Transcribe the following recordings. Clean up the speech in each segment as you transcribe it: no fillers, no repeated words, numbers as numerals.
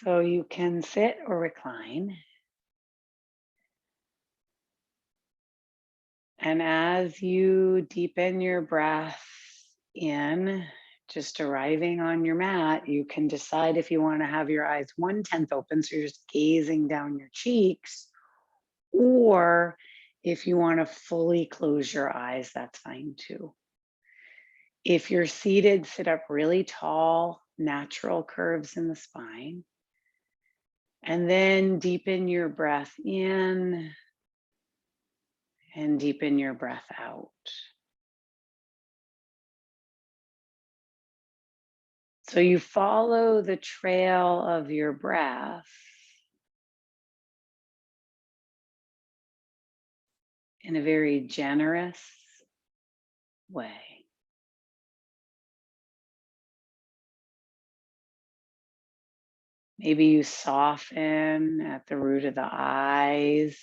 So you can sit or recline. And as you deepen your breath in, just arriving on your mat, you can decide if you want to have your eyes 1/10 open, so you're just gazing down your cheeks, or if you want to fully close your eyes, that's fine too. If you're seated, sit up really tall, natural curves in the spine. And then deepen your breath in and deepen your breath out. So you follow the trail of your breath in a very generous way. Maybe you soften at the root of the eyes.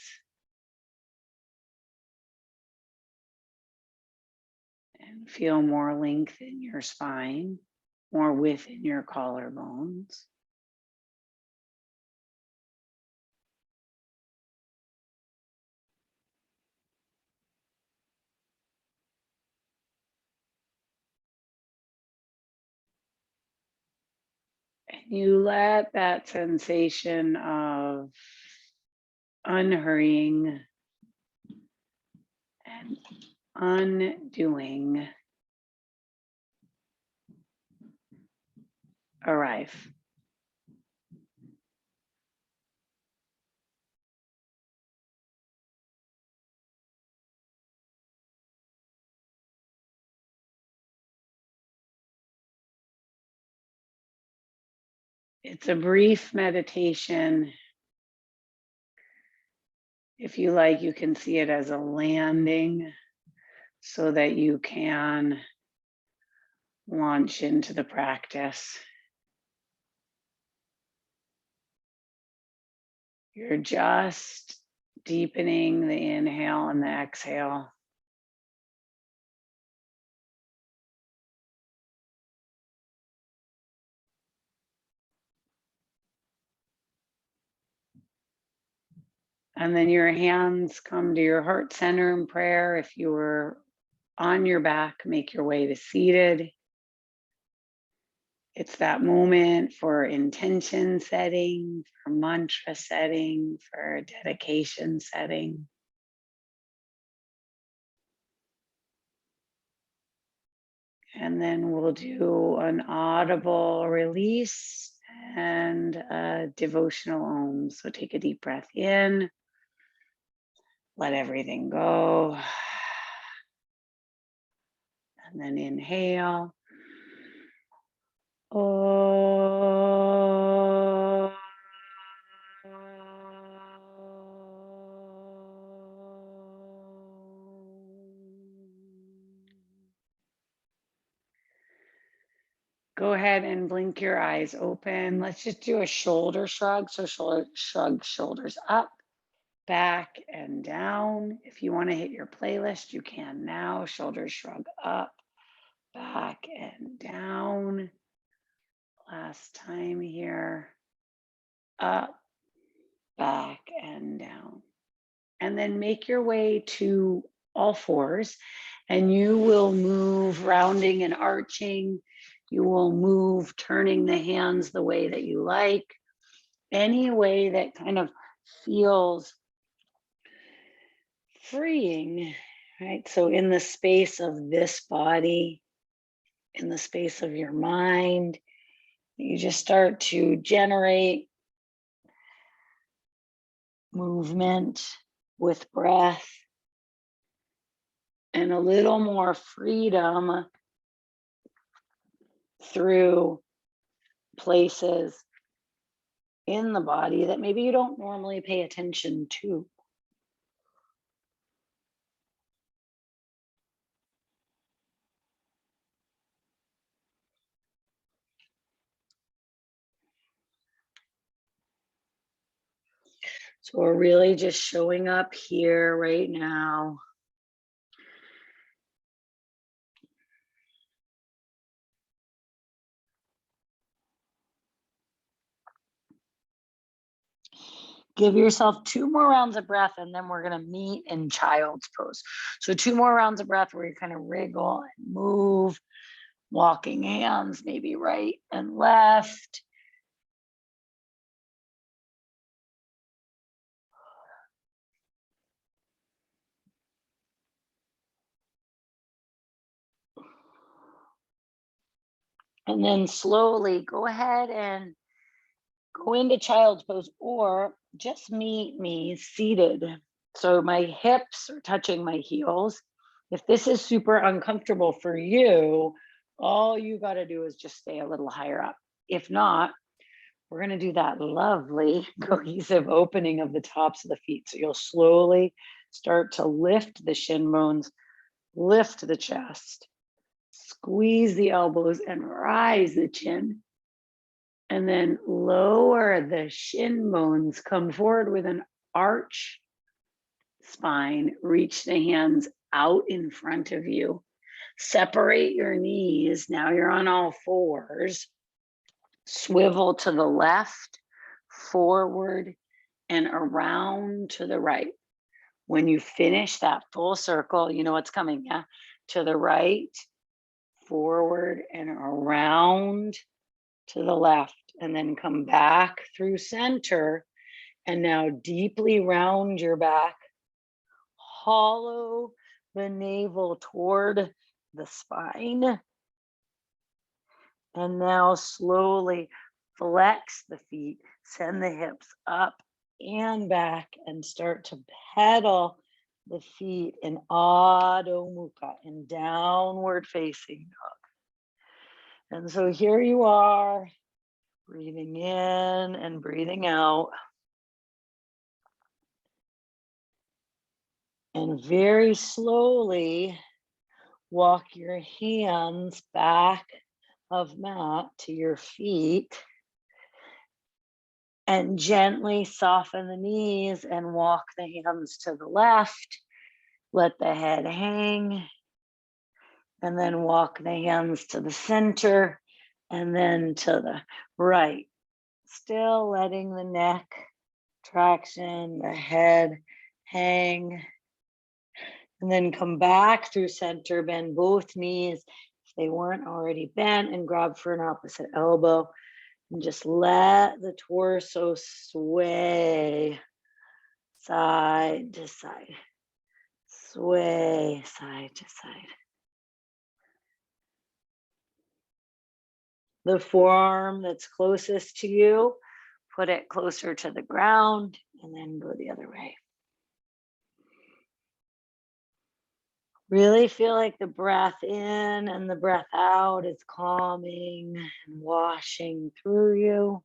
And feel more length in your spine, more width in your collarbones. And you let that sensation of unhurrying and undoing arrive. It's a brief meditation. If you like, you can see it as a landing so that you can launch into the practice. You're just deepening the inhale and the exhale. And then your hands come to your heart center in prayer. If you were on your back, make your way to seated. It's that moment for intention setting, for mantra setting, for dedication setting. And then we'll do an audible release and a devotional om. So take a deep breath in, let everything go. And then inhale. Oh. Go ahead and blink your eyes open. Let's just do a shoulder shrug. So shrug shoulders up, back, and down. If you want to hit your playlist, you can now. Shoulders shrug up, back, and down. Last time here. Up, back, and down. And then make your way to all fours, and you will move rounding and arching. You will move turning the hands the way that you like, any way that kind of feels freeing, right? So in the space of this body, in the space of your mind, you just start to generate movement with breath and a little more freedom through places in the body that maybe you don't normally pay attention to. So we're really just showing up here right now. Give yourself 2 more rounds of breath, and then we're gonna meet in child's pose. So 2 more rounds of breath where you kind of wriggle and move, walking hands, maybe right and left. And then slowly go ahead and go into child's pose, or just meet me seated. So my hips are touching my heels. If this is super uncomfortable for you, all you got to do is just stay a little higher up. If not, we're going to do that lovely cohesive opening of the tops of the feet. So you'll slowly start to lift the shin bones, lift the chest, squeeze the elbows, and rise the chin. And then lower the shin bones, come forward with an arch spine, reach the hands out in front of you, separate your knees. Now you're on all fours, swivel to the left, forward, and around to the right. When you finish that full circle, you know what's coming, yeah? To the right, forward, and around to the left, and then come back through center, and now deeply round your back, hollow the navel toward the spine, and now slowly flex the feet, send the hips up and back, and start to pedal the feet in Adho Mukha, in downward facing dog. And so here you are, breathing in and breathing out. And very slowly walk your hands back of mat to your feet, and gently soften the knees and walk the hands to the left. Let the head hang, and then walk the hands to the center and then to the right. Still letting the neck traction, the head hang, and then come back through center, bend both knees if they weren't already bent, and grab for an opposite elbow, and just let the torso sway side to side, sway side to side. The forearm that's closest to you, put it closer to the ground, and then go the other way. Really feel like the breath in and the breath out is calming and washing through you.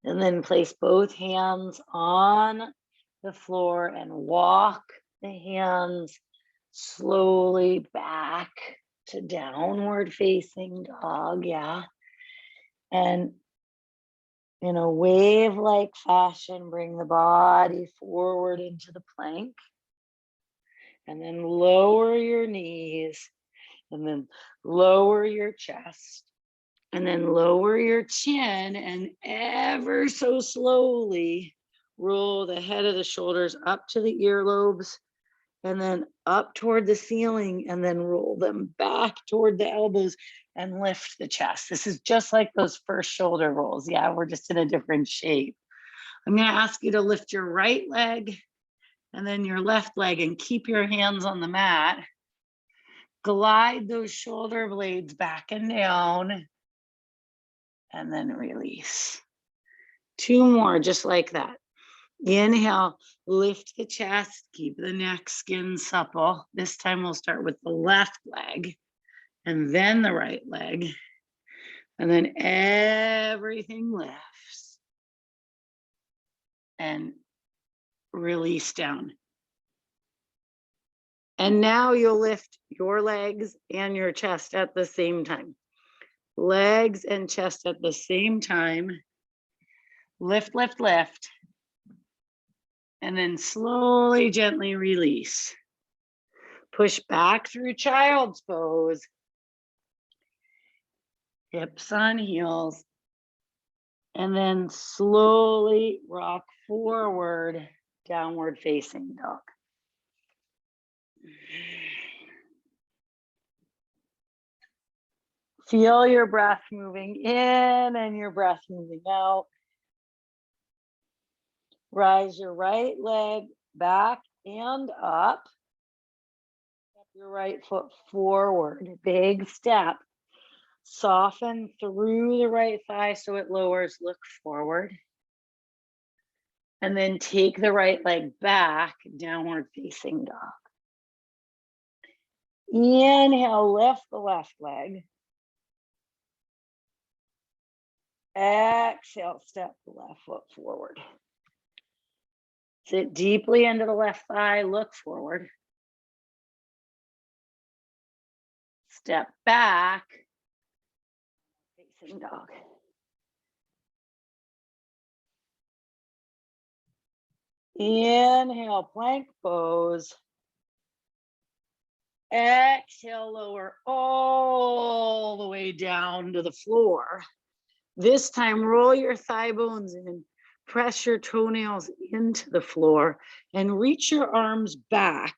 And then place both hands on the floor and walk the hands slowly back to downward facing dog. Yeah. And in a wave-like fashion, bring the body forward into the plank, and then lower your knees, and then lower your chest, and then lower your chin, and ever so slowly roll the head of the shoulders up to the earlobes, and then up toward the ceiling, and then roll them back toward the elbows and lift the chest. This is just like those first shoulder rolls. Yeah, we're just in a different shape. I'm going to ask you to lift your right leg and then your left leg, and keep your hands on the mat. Glide those shoulder blades back and down, and then release. 2 more, just like that. Inhale, lift the chest, keep the neck skin supple. This time we'll start with the left leg and then the right leg. And then everything lifts and release down. And now you'll lift your legs and your chest at the same time. Legs and chest at the same time. Lift, lift, lift. And then slowly, gently release. Push back through child's pose. Hips on heels. And then slowly rock forward, downward facing dog. Feel your breath moving in and your breath moving out. Rise your right leg back and up. Step your right foot forward, big step. Soften through the right thigh so it lowers, look forward. And then take the right leg back, downward facing dog. Inhale, lift the left leg. Exhale, step the left foot forward. Sit deeply into the left thigh, look forward. Step back, facing dog. Inhale, plank pose. Exhale, lower all the way down to the floor. This time, roll your thigh bones in, press your toenails into the floor, and reach your arms back.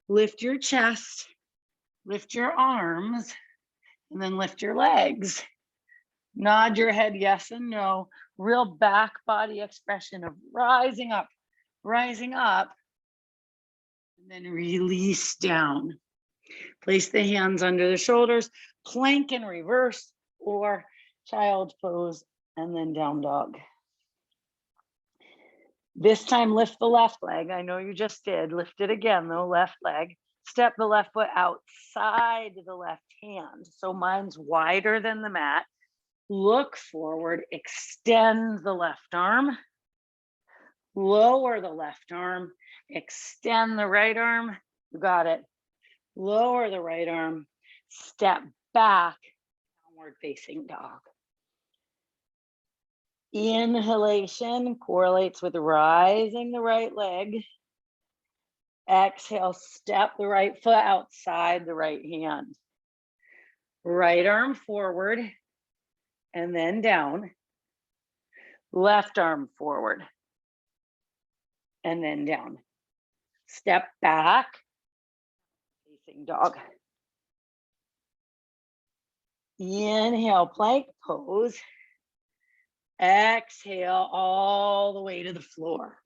Lift your chest, lift your arms, and then lift your legs. Nod your head yes and no. Real back body expression of rising up, and then release down. Place the hands under the shoulders, plank in reverse or child's pose, and then down dog. This time, lift the left leg. I know you just did. Lift it again though, left leg. Step the left foot outside the left hand. So mine's wider than the mat. Look forward, extend the left arm. Lower the left arm, extend the right arm. You got it. Lower the right arm, step back, downward facing dog. Inhalation correlates with rising the right leg. Exhale, step the right foot outside the right hand. Right arm forward and then down. Left arm forward and then down. Step back, facing dog. Inhale, plank pose. Exhale all the way to the floor.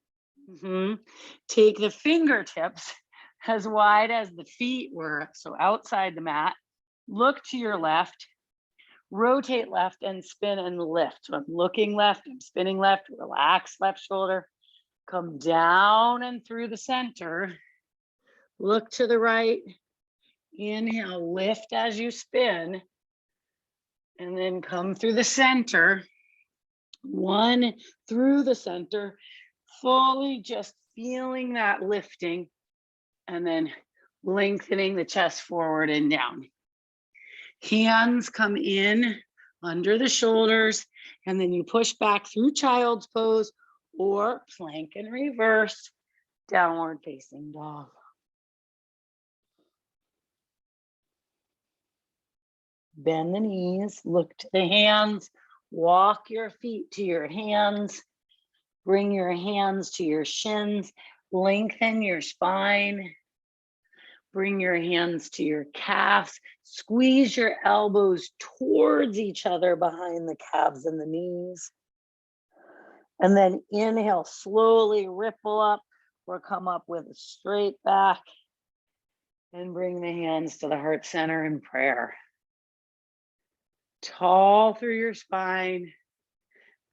Take the fingertips as wide as the feet were, so outside the mat. Look to your left, rotate left and spin and lift. So I'm looking left, I'm spinning left, relax left shoulder. Come down and through the center. Look to the right. Inhale, lift as you spin. And then come through the center. One through the center. Fully just feeling that lifting. And then lengthening the chest forward and down. Hands come in under the shoulders. And then you push back through child's pose or plank and reverse, downward facing dog. Bend the knees, look to the hands, walk your feet to your hands, bring your hands to your shins, lengthen your spine, bring your hands to your calves, squeeze your elbows towards each other behind the calves and the knees. And then inhale, slowly ripple up or come up with a straight back and bring the hands to the heart center in prayer. Tall through your spine,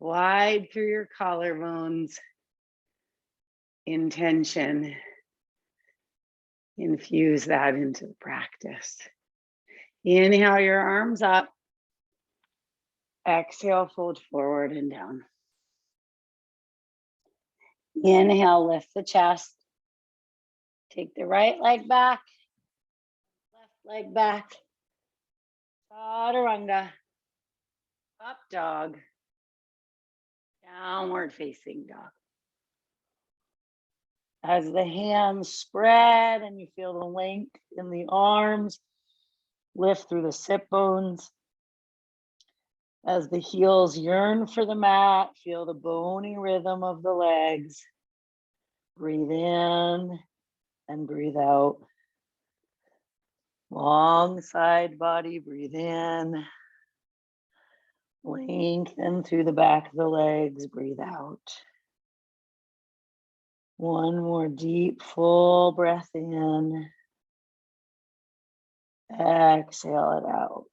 wide through your collarbones. Intention. Infuse that into the practice. Inhale your arms up. Exhale, fold forward and down. Inhale, lift the chest. Take the right leg back, left leg back. Chaturanga, up dog, downward facing dog. As the hands spread and you feel the length in the arms, lift through the sit bones. As the heels yearn for the mat, feel the bony rhythm of the legs. Breathe in and breathe out. Long side body, breathe in. Lengthen through the back of the legs, breathe out. One more deep, full breath in. Exhale it out.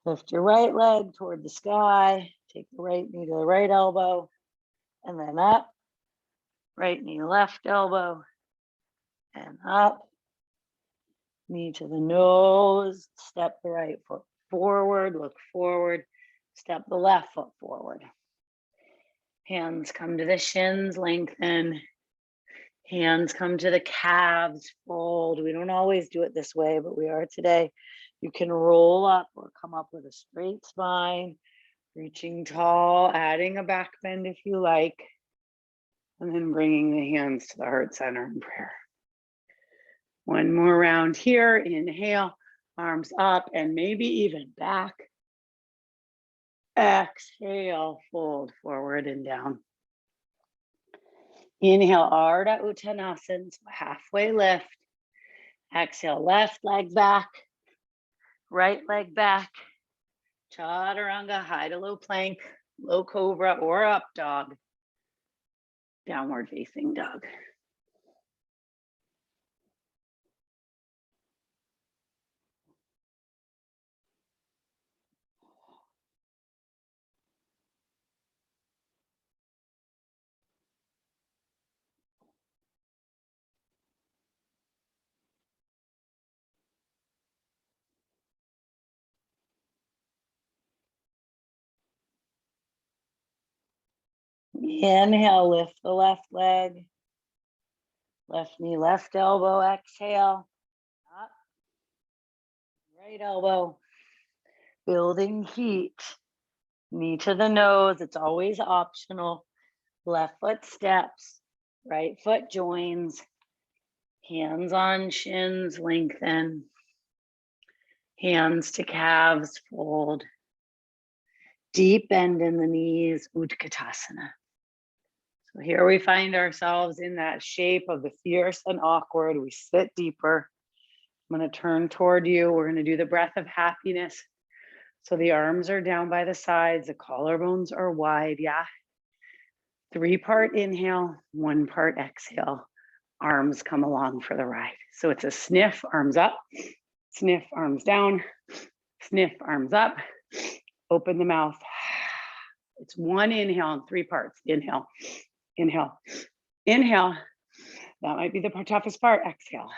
Lift your right leg toward the sky. Take the right knee to the right elbow. And then up. Right knee, left elbow. And up. Knee to the nose. Step the right foot forward. Look forward. Step the left foot forward. Hands come to the shins, lengthen. Hands come to the calves, fold. We don't always do it this way, but we are today. You can roll up or come up with a straight spine, reaching tall, adding a back bend if you like, and then bringing the hands to the heart center in prayer. One more round here. Inhale, arms up and maybe even back. Exhale, fold forward and down. Inhale, Ardha Uttanasana, halfway lift. Exhale, left leg back, right leg back. Chaturanga, high to low plank, low cobra, or up dog. Downward facing dog. Inhale, lift the left leg. Left knee, left elbow, exhale. Up. Right elbow. Building heat. Knee to the nose, it's always optional. Left foot steps, right foot joins. Hands on shins, lengthen. Hands to calves, fold. Deep bend in the knees, Utkatasana. So here we find ourselves in that shape of the fierce and awkward. We sit deeper. I'm going to turn toward you. We're going to do the breath of happiness. So the arms are down by the sides, the collarbones are wide, yeah. 3-part inhale, 1-part exhale. Arms come along for the ride. So it's a sniff, arms up, sniff, arms down, sniff, arms up, open the mouth. It's 1 inhale in 3 parts. Inhale, inhale, inhale. That might be the toughest part. Exhale.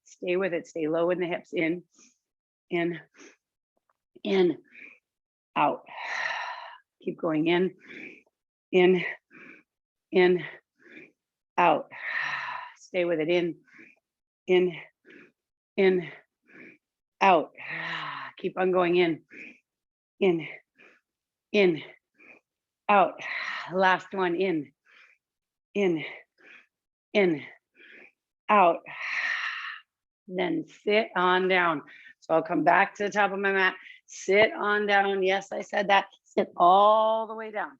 Stay with it. Stay low in the hips. In, out. Keep going in, out. Stay with it. In, out. Keep on going in, out. Last one, in, out. Then sit on down. So I'll come back to the top of my mat, sit on down. Yes, I said that. Sit all the way down,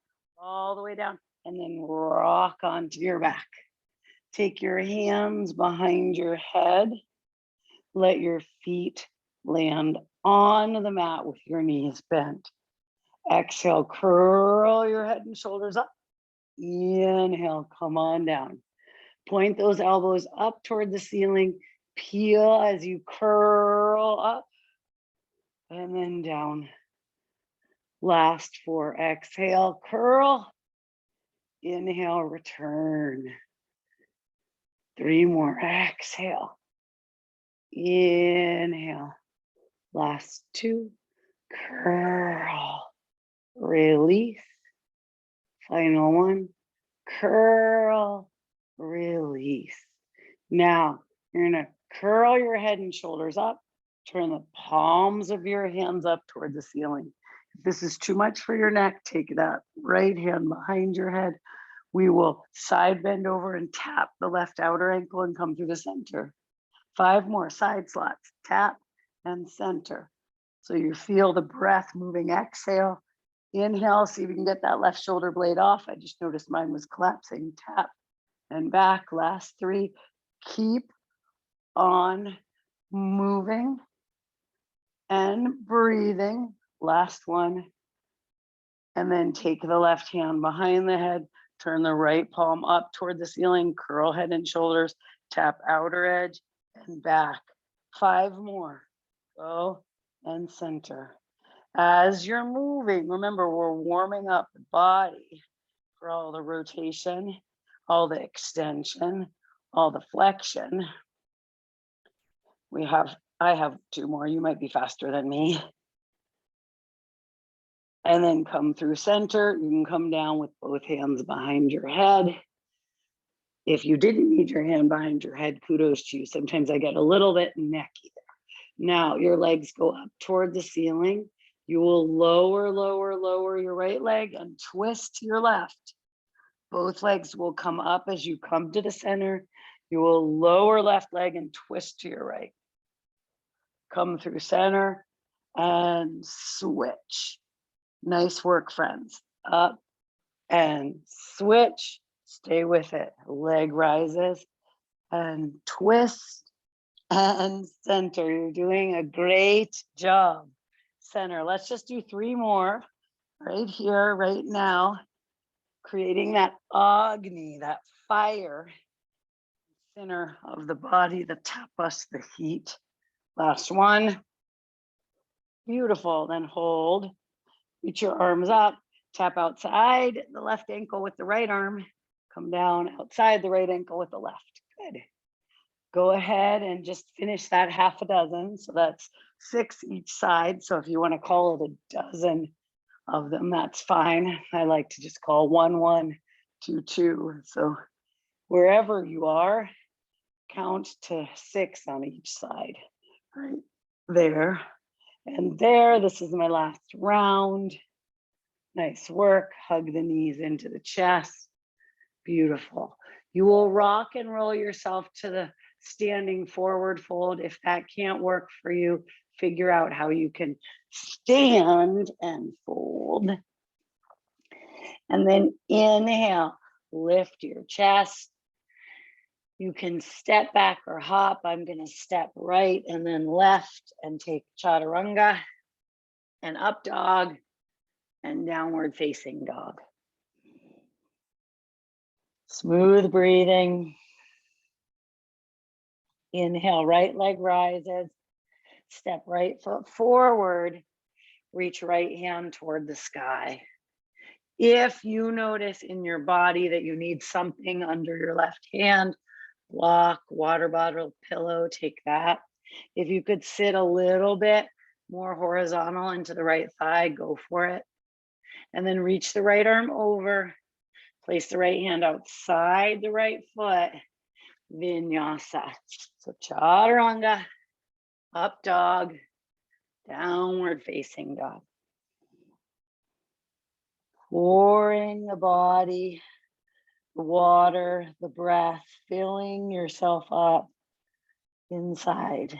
and then rock onto your back. Take your hands behind your head. Let your feet land on the mat with your knees bent. Exhale, curl your head and shoulders up. Inhale, come on down. Point those elbows up toward the ceiling. Peel as you curl up and then down. Last 4, exhale, curl. Inhale, return. 3 more, exhale. Inhale. Last 2, curl. Release. Final 1, curl, release. Now, you're gonna curl your head and shoulders up, turn the palms of your hands up toward the ceiling. If this is too much for your neck, take that right hand behind your head. We will side bend over and tap the left outer ankle and come through the center. 5 more side slots, tap and center. So you feel the breath moving. Exhale, inhale, see if you can get that left shoulder blade off. I just noticed mine was collapsing. Tap and back. Last 3. Keep on moving and breathing. Last one. And then take the left hand behind the head, turn the right palm up toward the ceiling, curl head and shoulders, tap outer edge and back. 5 more. Go and center. As you're moving, remember we're warming up the body for all the rotation, all the extension, all the flexion. I have 2 more. You might be faster than me. And then come through center. You can come down with both hands behind your head. If you didn't need your hand behind your head, kudos to you. Sometimes I get a little bit necky there. Now your legs go up toward the ceiling. You will lower your right leg and twist to your left. Both legs will come up as you come to the center. You will lower left leg and twist to your right. Come through center and switch. Nice work, friends. Up and switch. Stay with it. Leg rises and twist and center. You're doing a great job. Center. Let's just do 3 more right here, right now. Creating that Agni, that fire, center of the body, the tapas, the heat. Last one. Beautiful. Then hold. Reach your arms up. Tap outside the left ankle with the right arm. Come down outside the right ankle with the left. Good. Go ahead and just finish that half a dozen. So that's 6 each side. So if you want to call it a dozen of them, that's fine. I like to just call 1, 1, 2, 2. So wherever you are, count to 6 on each side. Right there and there. This is my last round. Nice work. Hug the knees into the chest. Beautiful. You will rock and roll yourself to the standing forward fold. If that can't work for you, figure out how you can stand and fold. And then inhale, lift your chest. You can step back or hop. I'm going to step right and then left and take chaturanga and up dog and downward facing dog. Smooth breathing. Inhale, right leg rises. Step right foot forward. Reach right hand toward the sky. If you notice in your body that you need something under your left hand, block, water bottle, pillow, take that. If you could sit a little bit more horizontal into the right thigh, go for it. And then reach the right arm over. Place the right hand outside the right foot. Vinyasa. So chaturanga, up dog, downward facing dog. Pouring the body, the water, the breath, filling yourself up inside.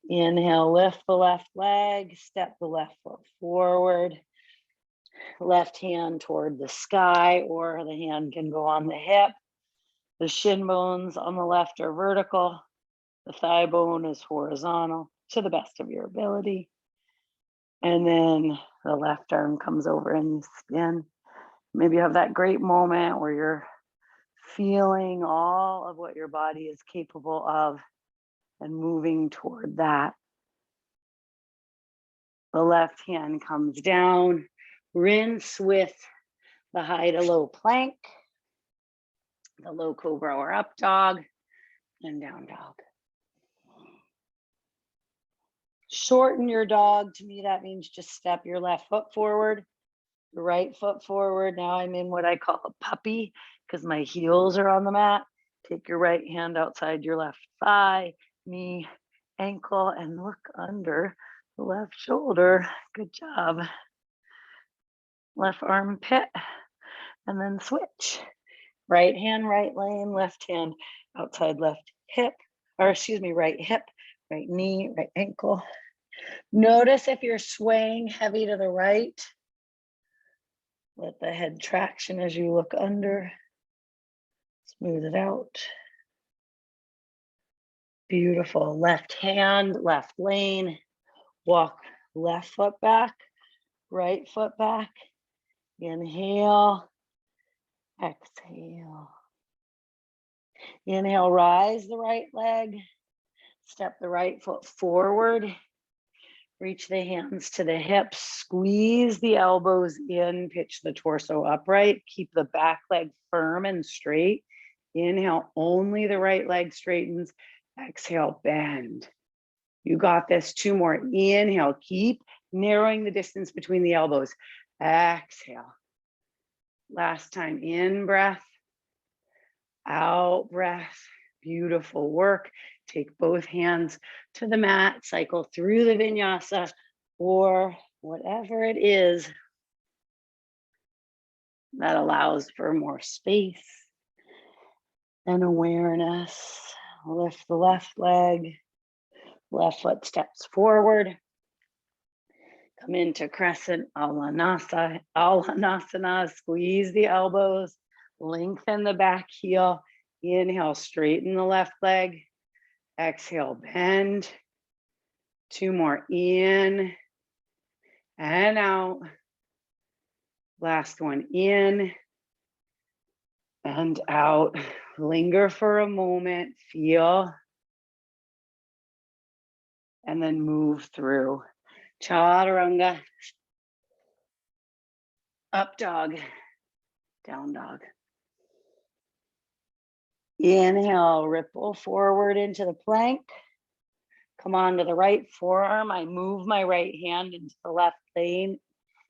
Inhale, lift the left leg, step the left foot forward. Left hand toward the sky, or the hand can go on the hip. The shin bones on the left are vertical. The thigh bone is horizontal to the best of your ability. And then the left arm comes over and you spin. Maybe you have that great moment where you're feeling all of what your body is capable of and moving toward that. The left hand comes down. Rinse with the high to low plank, the low cobra or up dog, and down dog. Shorten your dog. To me, that means just step your left foot forward, the right foot forward. Now I'm in what I call a puppy because my heels are on the mat. Take your right hand outside your left thigh, knee, ankle, and look under the left shoulder. Good job. Left armpit, and then switch. Right hand, right lane, left hand outside left hip, or excuse me, right hip, right knee, right ankle, Notice if you're swaying heavy to the right. Let the head traction as you look under. Smooth it out. Beautiful. Left hand, left lane. Walk left foot back, right foot back. Inhale, exhale. Inhale, rise the right leg. Step the right foot forward. Reach the hands to the hips. Squeeze the elbows in. Pitch the torso upright. Keep the back leg firm and straight. Inhale, only the right leg straightens. Exhale, bend. You got this. 2 more. Inhale, keep narrowing the distance between the elbows. Exhale. Last time, in breath, out breath. Beautiful work. Take both hands to the mat, cycle through the vinyasa or whatever it is that allows for more space and awareness. Lift the left leg, left foot steps forward. Come into crescent Alanasana, squeeze the elbows, lengthen the back heel. Inhale, straighten the left leg. Exhale, bend. 2 more, in and out. Last one, in and out. Linger for a moment, feel, and then move through. Chaturanga, up dog, down dog. Inhale, ripple forward into the plank. Come on to the right forearm. I move my right hand into the left lane.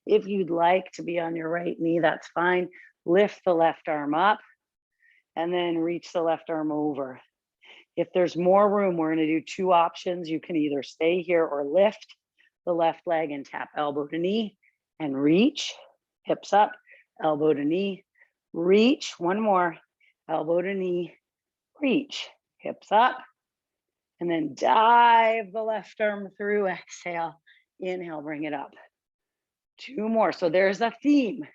If you'd like to be on your right knee, that's fine. Lift the left arm up and then reach the left arm over. If there's more room, we're going to do 2 options. You can either stay here or lift the left leg and tap elbow to knee and reach, hips up, elbow to knee, reach. 1 more, elbow to knee, reach, hips up, and then dive the left arm through. Exhale, inhale, bring it up. 2 more. So there's a theme.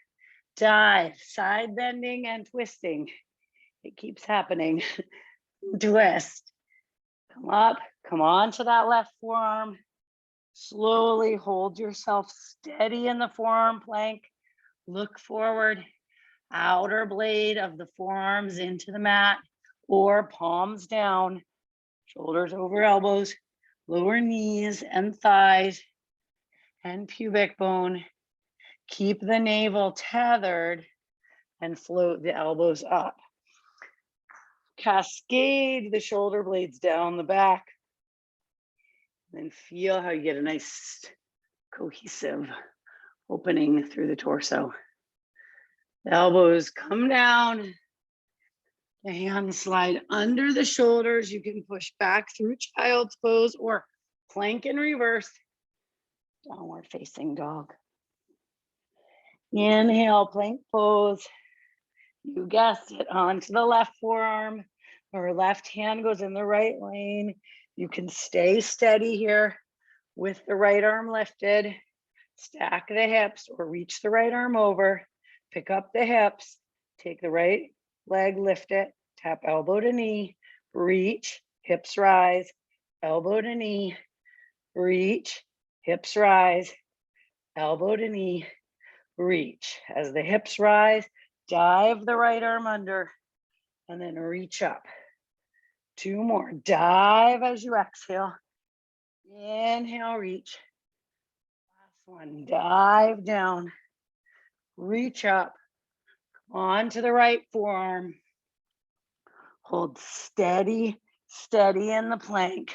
Dive, side bending and twisting. It keeps happening. Twist. Come up, come on to that left forearm. Slowly hold yourself steady in the forearm plank. Look forward. Outer blade of the forearms into the mat or palms down. Shoulders over elbows, lower knees and thighs and pubic bone. Keep the navel tethered and float the elbows up. Cascade the shoulder blades down the back. Then feel how you get a nice cohesive opening through the torso. The elbows come down. The hands slide under the shoulders. You can push back through child's pose or plank in reverse. Downward facing dog. Inhale, plank pose. You guessed it, onto the left forearm or left hand goes in the right lane. You can stay steady here with the right arm lifted. Stack the hips or reach the right arm over. Pick up the hips. Take the right leg, lift it. Tap elbow to knee. Reach, hips rise. Elbow to knee. Reach, hips rise. Elbow to knee. Reach. As the hips rise, dive the right arm under and then reach up. 2 more. Dive as you exhale. Inhale, reach. Last one. Dive down. Reach up. Onto the right forearm. Hold steady, steady in the plank.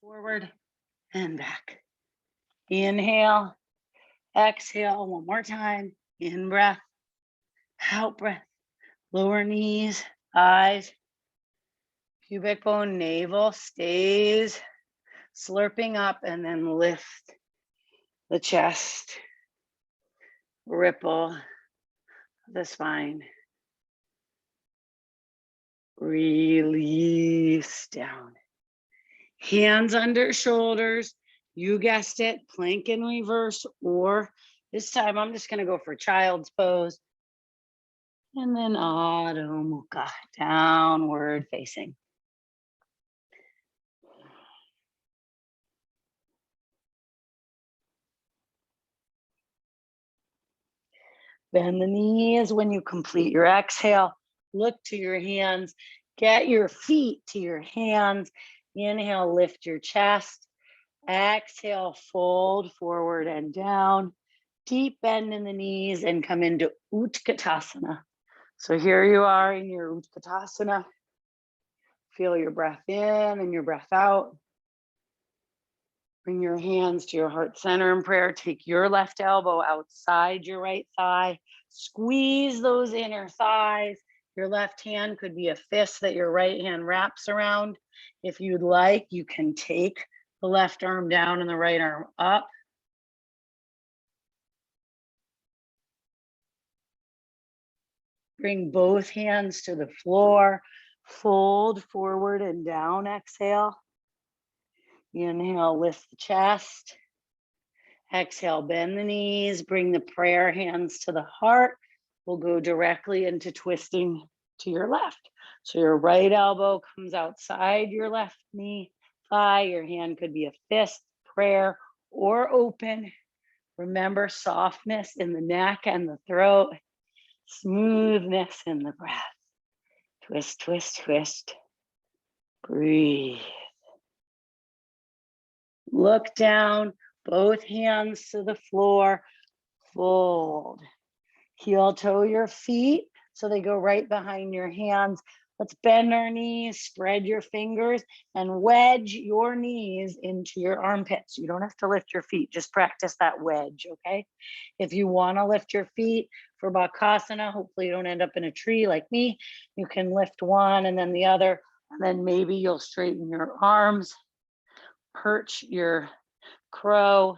Forward and back. Inhale. Exhale. 1 more time. In breath. Out breath. Lower knees, eyes, pubic bone, navel stays slurping up, and then lift the chest, ripple the spine, release down. Hands under shoulders. You guessed it, plank in reverse, or this time I'm just gonna go for child's pose. And then Adho Mukha, downward facing. Bend the knees when you complete your exhale. Look to your hands. Get your feet to your hands. Inhale, lift your chest. Exhale, fold forward and down. Deep bend in the knees and come into Utkatasana. So here you are in your Utkatasana. Feel your breath in and your breath out. Bring your hands to your heart center in prayer. Take your left elbow outside your right thigh. Squeeze those inner thighs. Your left hand could be a fist that your right hand wraps around. If you'd like, you can take the left arm down and the right arm up. Bring both hands to the floor. Fold forward and down, exhale. Inhale, lift the chest. Exhale, bend the knees, bring the prayer hands to the heart. We'll go directly into twisting to your left. So your right elbow comes outside your left knee, thigh. Your hand could be a fist, prayer, or open. Remember softness in the neck and the throat, smoothness in the breath. Twist, twist, twist. Breathe. Look down, both hands to the floor, fold. Heel toe your feet so they go right behind your hands. Let's bend our knees, spread your fingers, and wedge your knees into your armpits. You don't have to lift your feet, just practice that wedge, okay? If you wanna lift your feet for Bakasana, hopefully you don't end up in a tree like me, you can lift one and then the other, and then maybe you'll straighten your arms, perch your crow,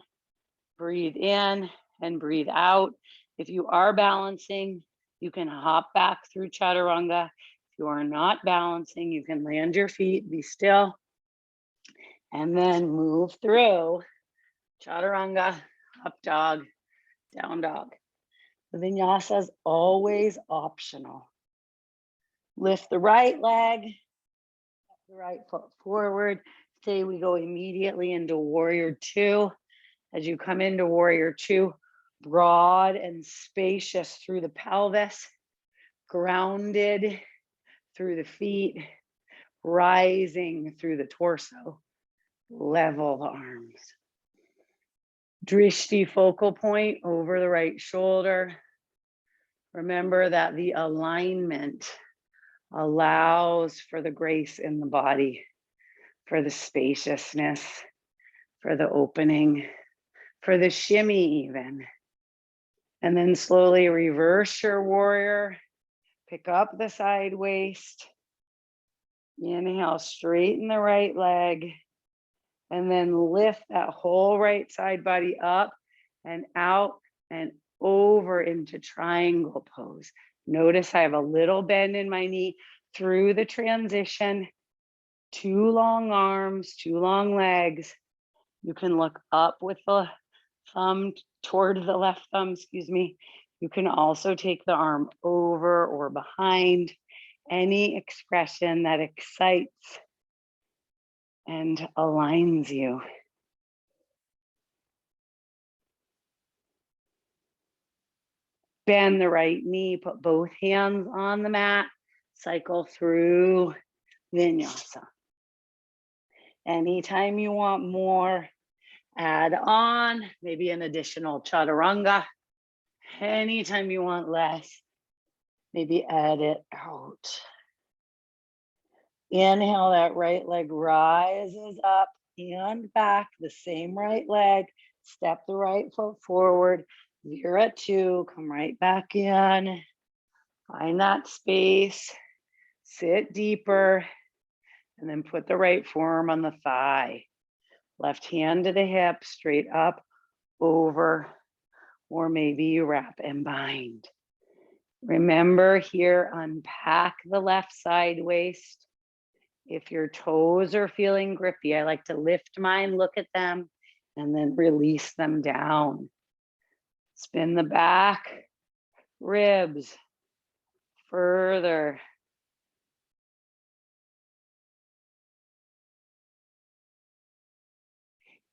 breathe in and breathe out. If you are balancing, you can hop back through chaturanga. If you are not balancing, you can land your feet, be still, and then move through chaturanga, up dog, down dog. The vinyasa is always optional. Lift the right leg, the right foot forward. Say we go immediately into warrior two. As you come into warrior two, broad and spacious through the pelvis, grounded through the feet, rising through the torso, level the arms. Drishti focal point over the right shoulder. Remember that the alignment allows for the grace in the body, for the spaciousness, for the opening, for the shimmy even. And then slowly reverse your warrior. Pick up the side waist. Inhale, straighten the right leg. And then lift that whole right side body up and out and over into triangle pose. Notice I have a little bend in my knee through the transition. Two long arms, two long legs. You can look up with the thumb toward the left thumb, excuse me. You can also take the arm over or behind. Any expression that excites and aligns you. Bend the right knee, put both hands on the mat, cycle through vinyasa. Anytime you want more, add on, maybe an additional chaturanga. Anytime you want less, maybe add it out. Inhale, that right leg rises up and back, the same right leg. Step the right foot forward. Vira two, come right back in. Find that space, sit deeper, and then put the right forearm on the thigh. Left hand to the hip, straight up, over, or maybe you wrap and bind. Remember here, unpack the left side waist. If your toes are feeling grippy, I like to lift mine, look at them, and then release them down. Spin the back ribs further.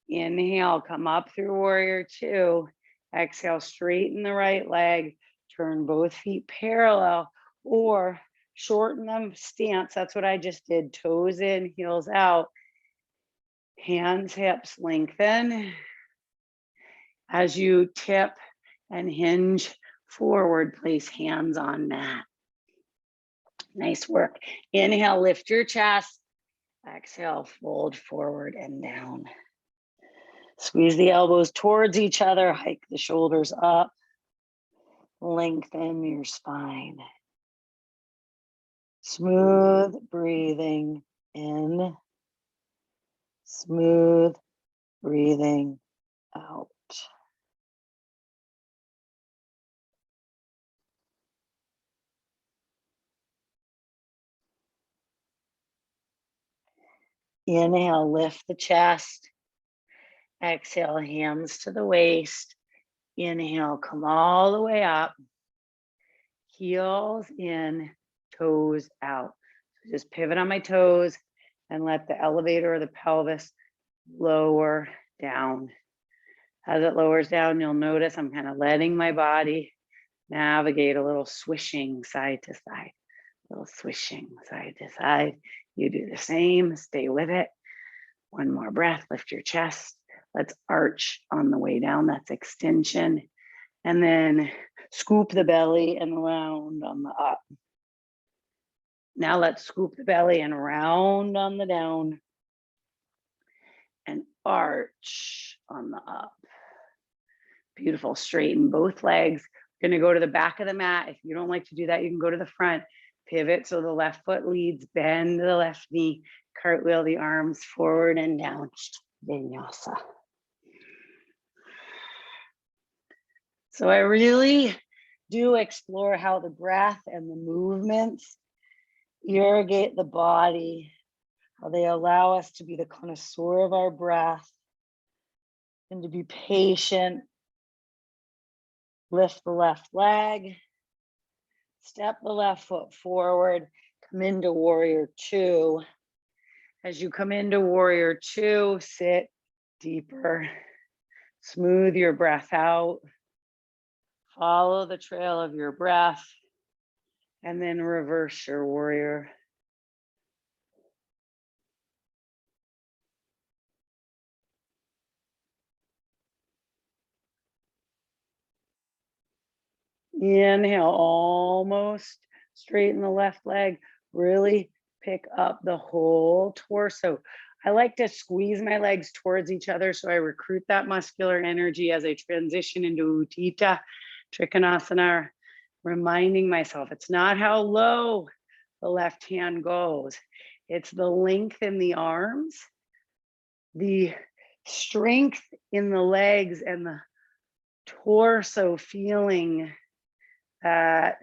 Inhale, come up through warrior two. Exhale, straighten the right leg. Turn both feet parallel or shorten them stance. That's what I just did. Toes in, heels out. Hands, hips, lengthen. As you tip and hinge forward, place hands on mat. Nice work. Inhale, lift your chest. Exhale, fold forward and down. Squeeze the elbows towards each other, hike the shoulders up. Lengthen your spine. Smooth breathing in. Smooth breathing out. Inhale, lift the chest. Exhale, hands to the waist. Inhale, come all the way up. Heels in, toes out. So just pivot on my toes and let the elevator or the pelvis lower down. As it lowers down, you'll notice I'm kind of letting my body navigate a little swishing side to side, a little swishing side to side. You do the same, stay with it. One more breath, lift your chest. Let's arch on the way down, that's extension. And then scoop the belly and round on the up. Now let's scoop the belly and round on the down and arch on the up. Beautiful, straighten both legs. Gonna go to the back of the mat. If you don't like to do that, you can go to the front. Pivot so the left foot leads, bend the left knee, cartwheel the arms forward and down. Vinyasa. So I really do explore how the breath and the movements irrigate the body, how they allow us to be the connoisseur of our breath and to be patient. Lift the left leg, step the left foot forward, come into warrior two. As you come into warrior two, sit deeper, smooth your breath out. Follow the trail of your breath and then reverse your warrior. Inhale, almost straighten the left leg. Really pick up the whole torso. I like to squeeze my legs towards each other so I recruit that muscular energy as I transition into Utthita Trikonasana, reminding myself it's not how low the left hand goes. It's the length in the arms, the strength in the legs, and the torso feeling that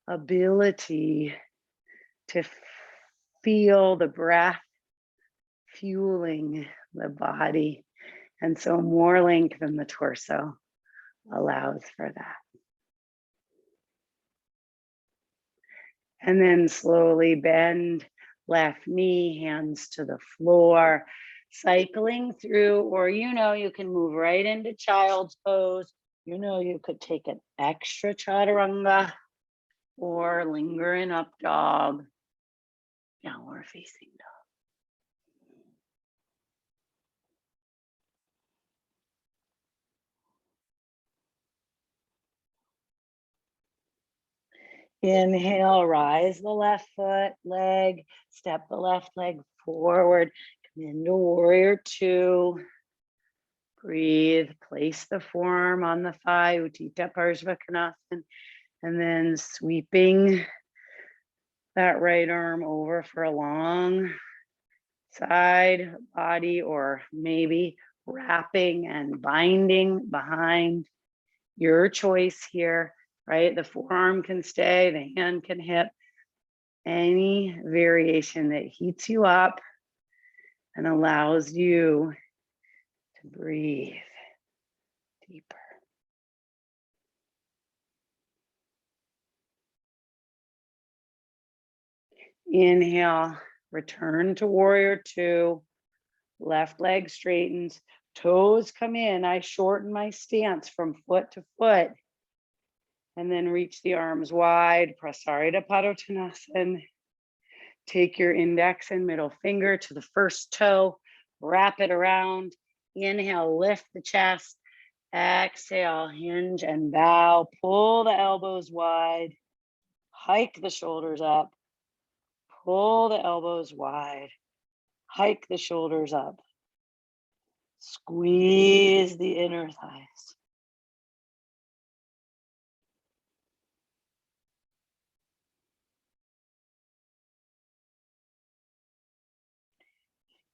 ability to feel the breath fueling the body. And so more length in the torso allows for that. And then slowly bend left knee, hands to the floor, cycling through, or you can move right into child's pose. You could take an extra chaturanga or linger in up dog, downward facing dog. Inhale, rise the left foot, leg, step the left leg forward, come into warrior two. Breathe, place the forearm on the thigh, Utthita Parsvakonasana, and then sweeping that right arm over for a long side body, or maybe wrapping and binding behind. Your choice here, right? The forearm can stay, the hand can hit. Any variation that heats you up and allows you to breathe deeper. Inhale, return to warrior two. Left leg straightens, toes come in. I shorten my stance from foot to foot. And then reach the arms wide, Prasarita Padottanasana. Take your index and middle finger to the first toe, wrap it around. Inhale, lift the chest. Exhale, hinge and bow. Pull the elbows wide. Hike the shoulders up. Pull the elbows wide. Hike the shoulders up. Squeeze the inner thighs.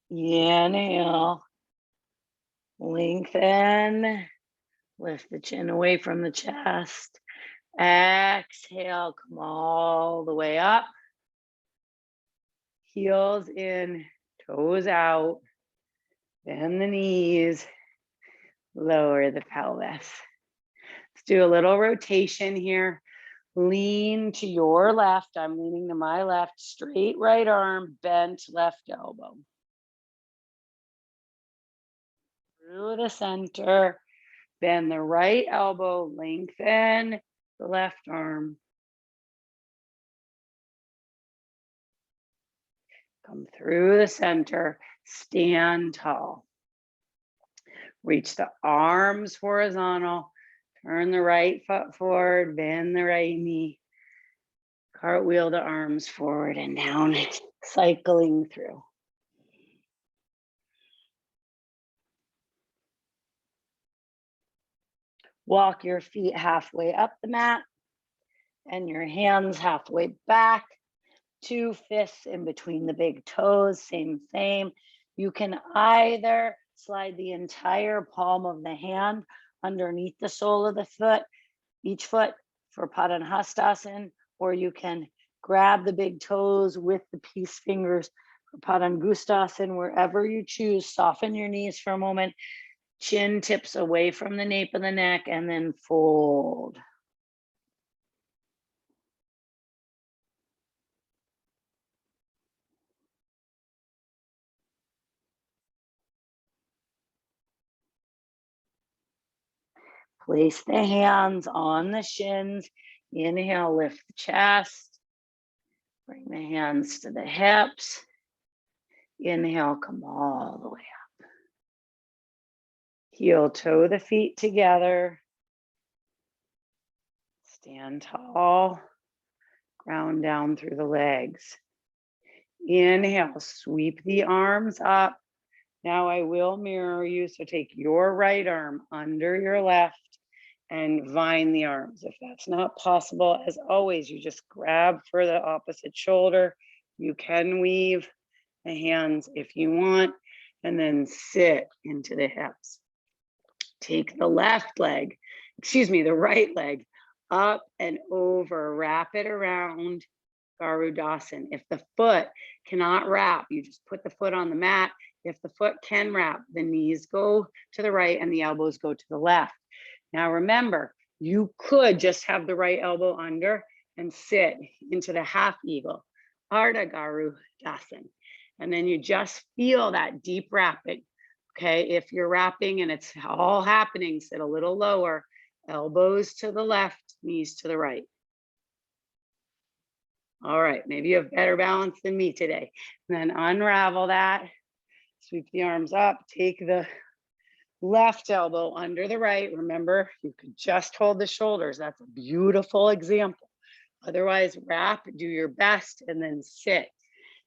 Inhale. Lengthen. Lift the chin away from the chest. Exhale, come all the way up. Heels in, toes out. Bend the knees. Lower the pelvis. Let's do a little rotation here. Lean to your left. I'm leaning to my left. Straight right arm, bent left elbow. Through the center. Bend the right elbow. Lengthen the left arm. Come through the center. Stand tall. Reach the arms horizontal. Turn the right foot forward. Bend the right knee. Cartwheel the arms forward and down, cycling through. Walk your feet halfway up the mat and your hands halfway back. 2 fists in between the big toes, same. You can either slide the entire palm of the hand underneath the sole of the foot, each foot for Padangusthasana, or you can grab the big toes with the peace fingers for Padangusthasana, wherever you choose. Soften your knees for a moment. Chin tips away from the nape of the neck and then fold. Place the hands on the shins. Inhale, lift the chest. Bring the hands to the hips. Inhale, come all the way up. Heel toe the feet together. Stand tall. Ground down through the legs. Inhale, sweep the arms up. Now I will mirror you. So take your right arm under your left and vine the arms. If that's not possible, as always, you just grab for the opposite shoulder. You can weave the hands if you want, and then sit into the hips. Take the the right leg up and over, wrap it around Garudasana. If the foot cannot wrap, you just put the foot on the mat. If the foot can wrap, the knees go to the right and the elbows go to the left. Now remember, you could just have the right elbow under and sit into the half eagle, Ardha Garudasana. And then you just feel that deep wrapping. Okay, if you're wrapping and it's all happening, sit a little lower, elbows to the left, knees to the right. All right, maybe you have better balance than me today. And then unravel that, sweep the arms up, take the left elbow under the right. Remember, you could just hold the shoulders. That's a beautiful example. Otherwise, wrap, do your best, and then sit.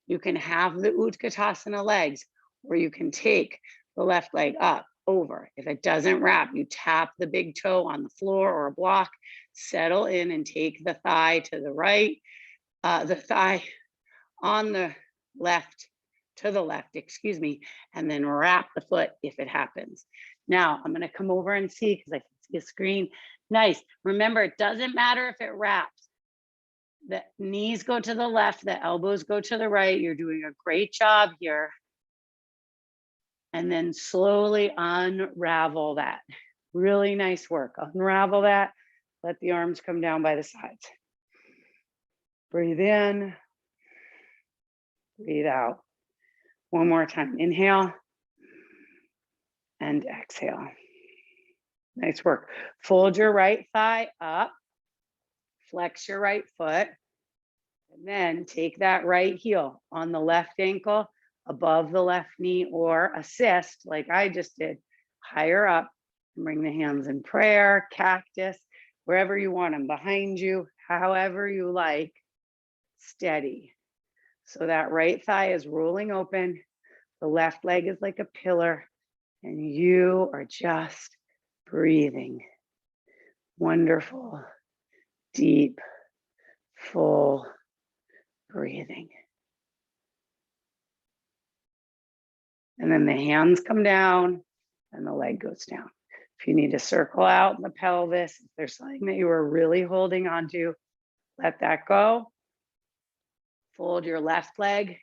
You can have the Utkatasana legs, or you can take the left leg up, over. If it doesn't wrap, you tap the big toe on the floor or a block, settle in and take the thigh to the right, the thigh on the left, to the left, excuse me, and then wrap the foot if it happens. Now, I'm gonna come over and see, because I can see a screen. Nice. Remember, it doesn't matter if it wraps. The knees go to the left, the elbows go to the right. You're doing a great job here. And then slowly unravel that. Really nice work. Unravel that. Let the arms come down by the sides. Breathe in, breathe out. One more time. Inhale and exhale. Nice work. Fold your right thigh up, flex your right foot, and then take that right heel on the left ankle above the left knee, or assist like I just did, higher up, and bring the hands in prayer, cactus, wherever you want them, behind you, however you like, steady. So that right thigh is rolling open, the left leg is like a pillar, and you are just breathing. Wonderful, deep, full breathing. And then the hands come down and the leg goes down. If you need to circle out in the pelvis, if there's something that you are really holding on to, let that go. Fold your left leg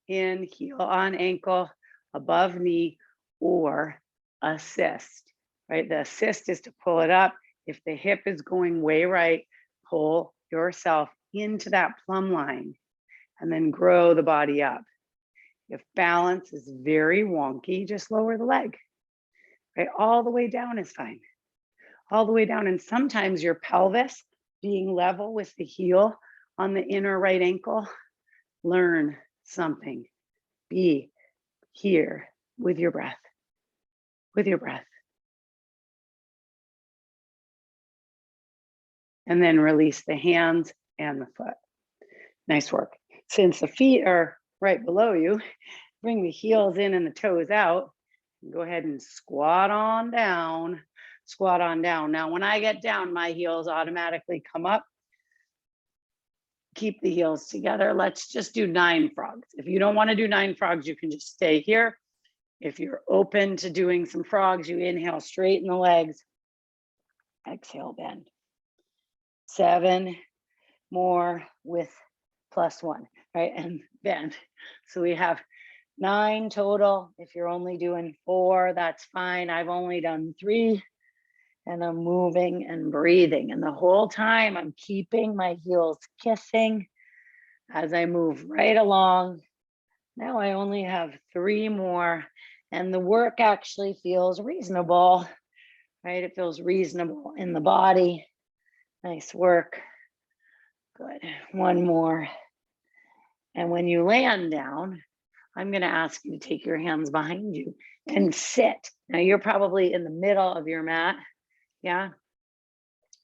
in, heel on ankle, above knee, or assist, right? The assist is to pull it up. If the hip is going way right, pull yourself into that plumb line and then grow the body up. If balance is very wonky, just lower the leg, right? All the way down is fine. All the way down. And sometimes your pelvis being level with the heel on the inner right ankle, learn something. Be here with your breath, with your breath. And then release the hands and the foot. Nice work. Since the feet are right below you, bring the heels in and the toes out. Go ahead and squat on down. Squat on down. Now, when I get down, my heels automatically come up. Keep the heels together. Let's just do 9 frogs. If you don't want to do 9 frogs, you can just stay here. If you're open to doing some frogs, you inhale, straighten the legs. Exhale, bend. 7 more with +1, right? And bend. So we have 9 total. If you're only doing 4, that's fine. I've only done 3, and I'm moving and breathing. And the whole time I'm keeping my heels kissing as I move right along. Now I only have 3 more, and the work actually feels reasonable, right? It feels reasonable in the body. Nice work. Good. 1 more. And when you land down, I'm going to ask you to take your hands behind you and sit. Now you're probably in the middle of your mat. Yeah.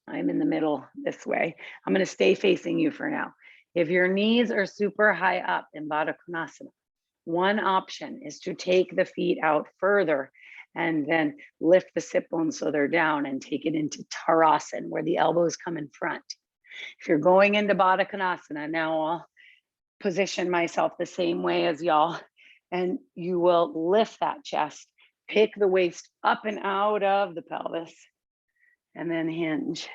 I'm in the middle this way. I'm going to stay facing you for now. If your knees are super high up in Baddha Konasana, one option is to take the feet out further and then lift the sit bones so they're down and take it into Tarasana, where the elbows come in front. If you're going into Baddha Konasana, now I'll position myself the same way as y'all, and you will lift that chest, pick the waist up and out of the pelvis, and then hinge.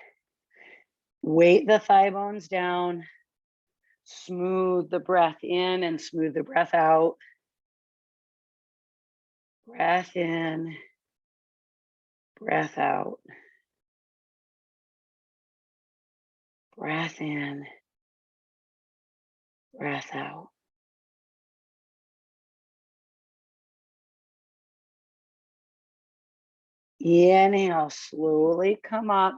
Weight the thigh bones down, smooth the breath in and smooth the breath out. Breath in, breath out. Breath in, breath out. Inhale, slowly come up.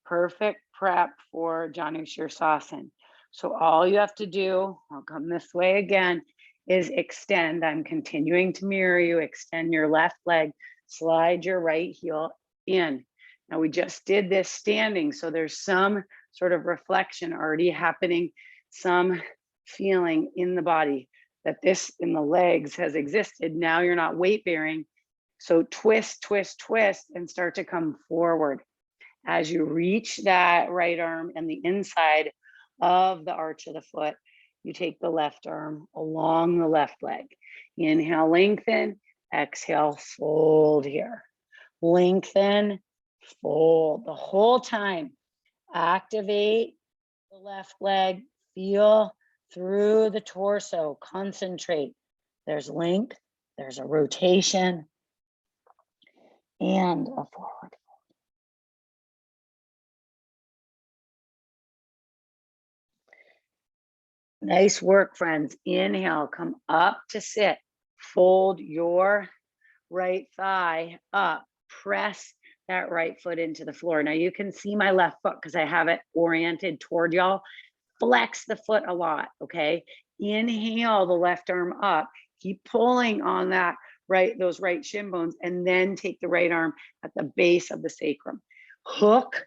Perfect prep for Janu Shirsasana. So all you have to do, I'll come this way again, is extend. I'm continuing to mirror you. Extend your left leg, slide your right heel in. Now we just did this standing, so there's some sort of reflection already happening, some feeling in the body that this in the legs has existed. Now you're not weight bearing. So twist, twist, twist, and start to come forward. As you reach that right arm and the inside of the arch of the foot, you take the left arm along the left leg. Inhale, lengthen. Exhale, fold here. Lengthen, fold the whole time. Activate The left leg, feel through the torso, concentrate. There's length, there's a rotation, and a forward. Nice work, friends. Inhale, come up to sit. Fold your right thigh up. Press that right foot into the floor. Now you can see my left foot because I have it oriented toward y'all. Flex the foot a lot, okay? Inhale the left arm up. Keep pulling on that those right shin bones, and then take the right arm at the base of the sacrum. Hook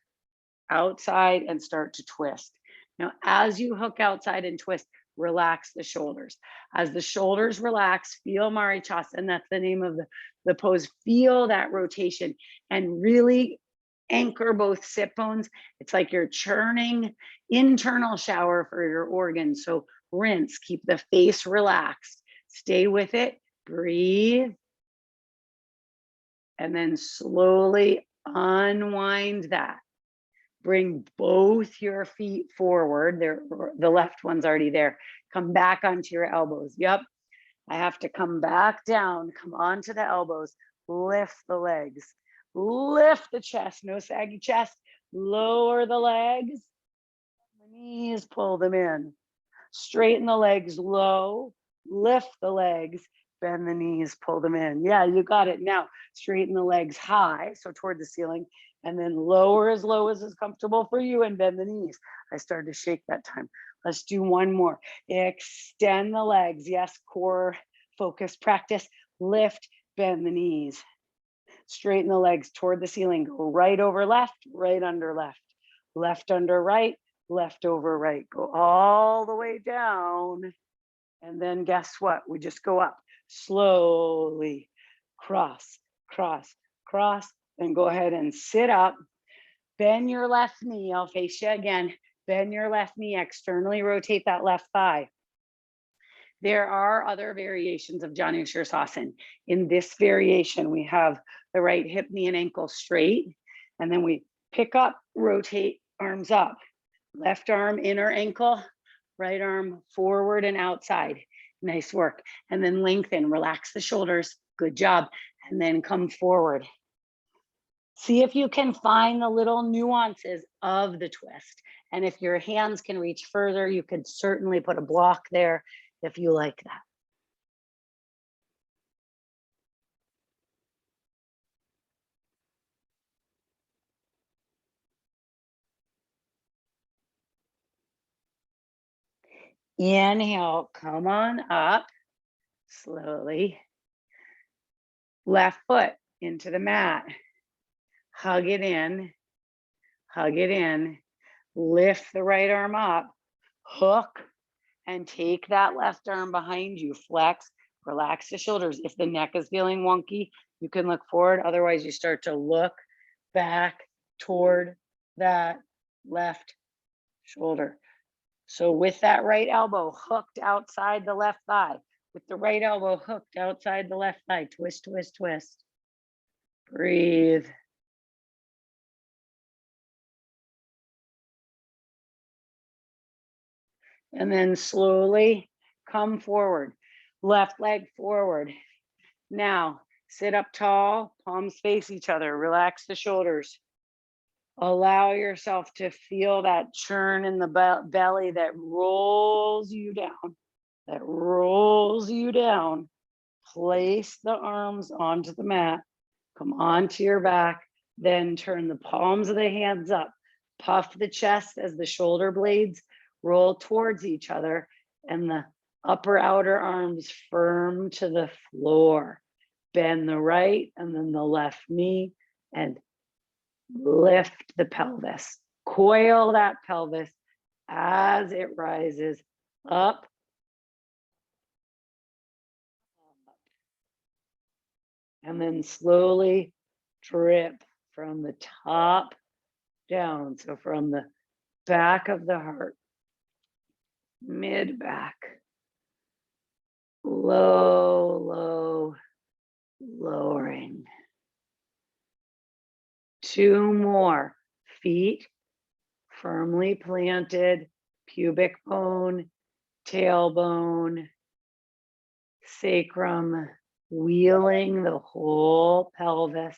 outside and start to twist. Now, as you hook outside and twist, relax the shoulders. As the shoulders relax, feel Marichasana, that's the name of the pose. Feel that rotation and really anchor both sit bones. It's like you're churning internal shower for your organs. So rinse, keep the face relaxed. Stay with it, breathe, and then slowly unwind that. Bring both your feet forward. The left one's already there. Come back onto your elbows. Yep. I have to come back down, come onto the elbows, lift the legs, lift the chest, no saggy chest, lower the legs, the knees, pull them in. Straighten the legs low, lift the legs, bend the knees, pull them in. Yeah, you got it. Now, straighten the legs high, so toward the ceiling, and then lower as low as is comfortable for you and bend the knees. I started to shake that time. Let's do one more. Extend the legs. Yes, core focus practice. Lift, bend the knees. Straighten the legs toward the ceiling. Go right over left, right under left. Left under right, left over right. Go all the way down. And then guess what? We just go up slowly. Cross, cross, cross. Then go ahead and sit up. Bend your left knee. I'll face you again. Bend your left knee, externally rotate that left thigh. There are other variations of Janu Shirsasana. In this variation, we have the right hip, knee, and ankle straight. And then we pick up, rotate, arms up. Left arm, inner ankle, right arm forward and outside. Nice work. And then lengthen, relax the shoulders. Good job. And then come forward. See if you can find the little nuances of the twist. And if your hands can reach further, you could certainly put a block there if you like that. Inhale, come on up slowly. Left foot into the mat. Hug it in, hug it in. Lift the right arm up, hook, and take that left arm behind you. Flex, relax the shoulders. If the neck is feeling wonky, you can look forward. Otherwise, you start to look back toward that left shoulder. So with that right elbow hooked outside the left thigh, with the right elbow hooked outside the left thigh, twist, twist, twist. Breathe. And then slowly come forward. Left leg forward. Now, sit up tall, palms face each other, relax the shoulders. Allow yourself to feel that churn in the belly that rolls you down, that rolls you down. Place the arms onto the mat, come onto your back, then turn the palms of the hands up. Puff the chest as the shoulder blades roll towards each other and the upper outer arms firm to the floor. Bend the right and then the left knee and lift the pelvis. Coil that pelvis as it rises up. And then slowly drip from the top down. So from the back of the heart, mid back, low, low, lowering. 2 more. Feet firmly planted, pubic bone, tailbone, sacrum, wheeling the whole pelvis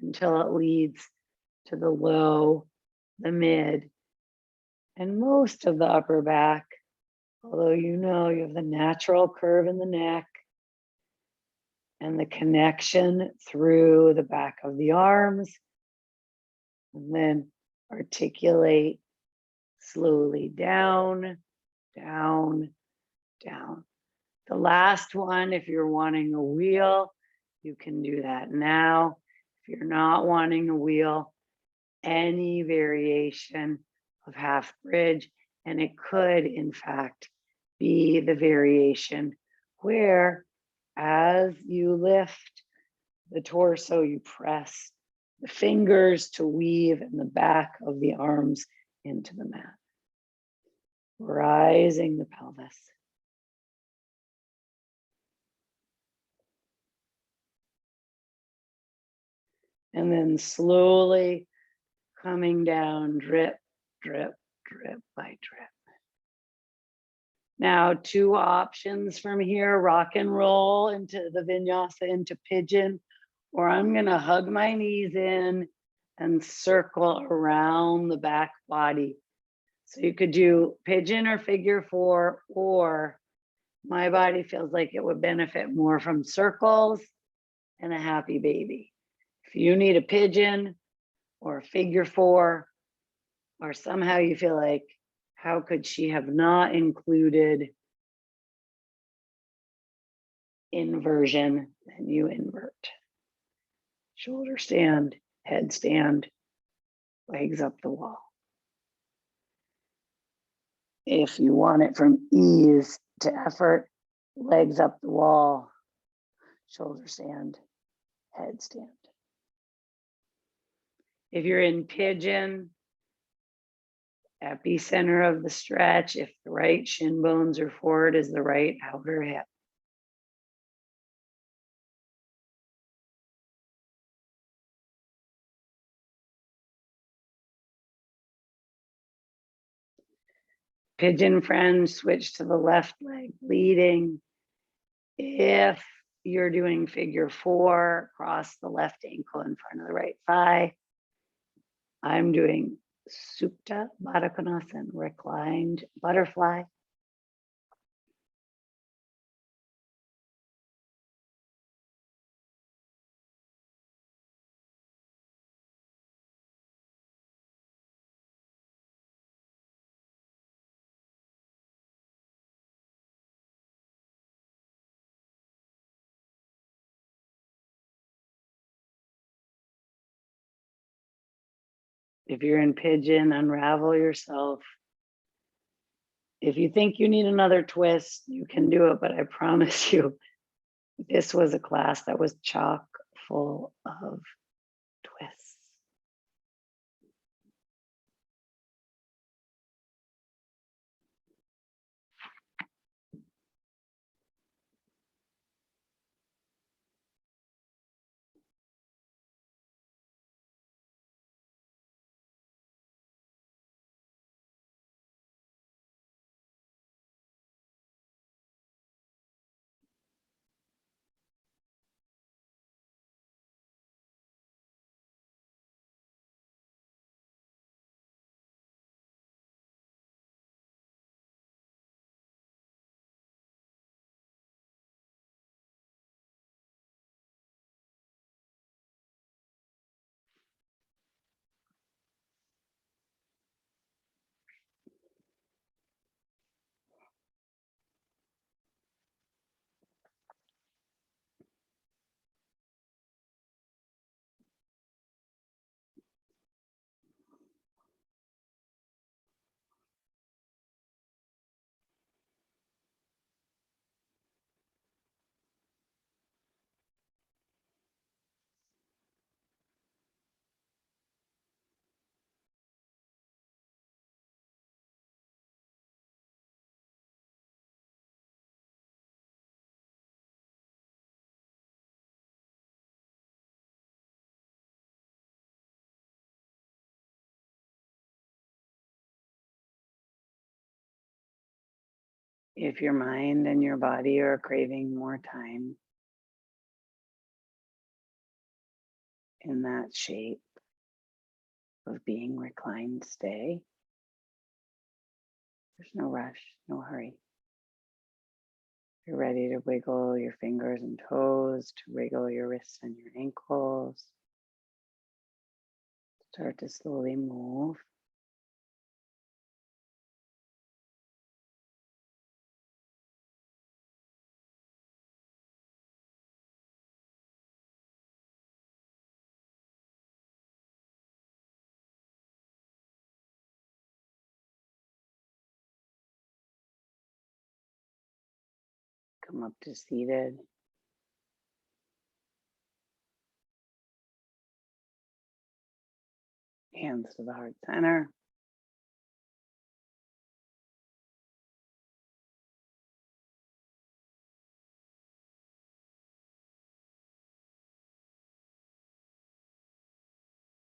until it leads to the low, the mid, and most of the upper back. Although you know you have the natural curve in the neck and the connection through the back of the arms, and then articulate slowly down, down, down. The last one, if you're wanting a wheel, you can do that now. If you're not wanting a wheel, any variation of half bridge, and it could, in fact, be the variation where as you lift the torso, you press the fingers to weave in the back of the arms into the mat, rising the pelvis. And then slowly coming down, drip, drip, drip by drip. Now, two options from here, rock and roll into the vinyasa, into pigeon, or I'm gonna hug my knees in and circle around the back body. So you could do pigeon or figure four, or my body feels like it would benefit more from circles and a happy baby. If you need a pigeon or a figure four, or somehow you feel like, how could she have not included inversion, then you invert. Shoulder stand, head stand, legs up the wall. If you want it from ease to effort, legs up the wall, shoulder stand, head stand. If you're in pigeon, epicenter of the stretch, if the right shin bones are forward, is the right outer hip. Pigeon friend, switch to the left leg, leading. If you're doing figure four, cross the left ankle in front of the right thigh. I'm doing Supta Baddha Konasana, reclined butterfly. If you're in pigeon, unravel yourself. If you think you need another twist, you can do it, but I promise you, this was a class that was chock full of twists. If your mind and your body are craving more time in that shape of being reclined, stay. There's no rush, no hurry. You're ready to wiggle your fingers and toes, to wriggle your wrists and your ankles. Start to slowly move. Come up to seated. Hands to the heart center.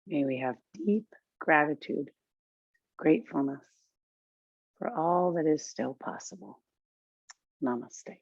May we have deep gratitude, gratefulness for all that is still possible. Namaste.